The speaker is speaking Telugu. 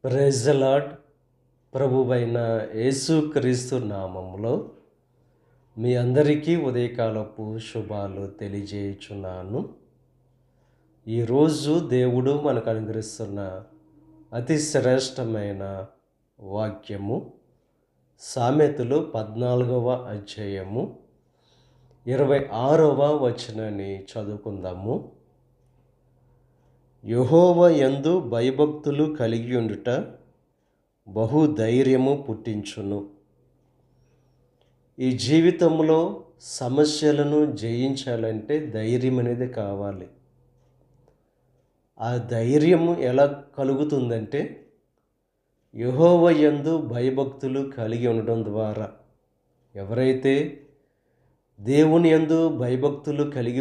Praise the lord. ప్రభువైన యేసుక్రీస్తు నామములో మీ అందరికీ ఉదయకాలపు శుభాలు తెలియజేయుచున్నాను. ఈరోజు దేవుడు మనకు అనుగ్రహిస్తున్న అతి శ్రేష్టమైన వాక్యము సామెతలు 14వ అధ్యాయము 26వ వచనాన్ని చదువుకుందాము. యెహోవా యందు భయభక్తులు కలిగి ఉండుట బహుధైర్యము పుట్టించును. ఈ జీవితంలో సమస్యలను జయించాలంటే ధైర్యం అనేది కావాలి. ఆ ధైర్యము ఎలా కలుగుతుందంటే యెహోవా యందు భయభక్తులు కలిగి ఉండడం ద్వారా. ఎవరైతే దేవుని యందు భయభక్తులు కలిగి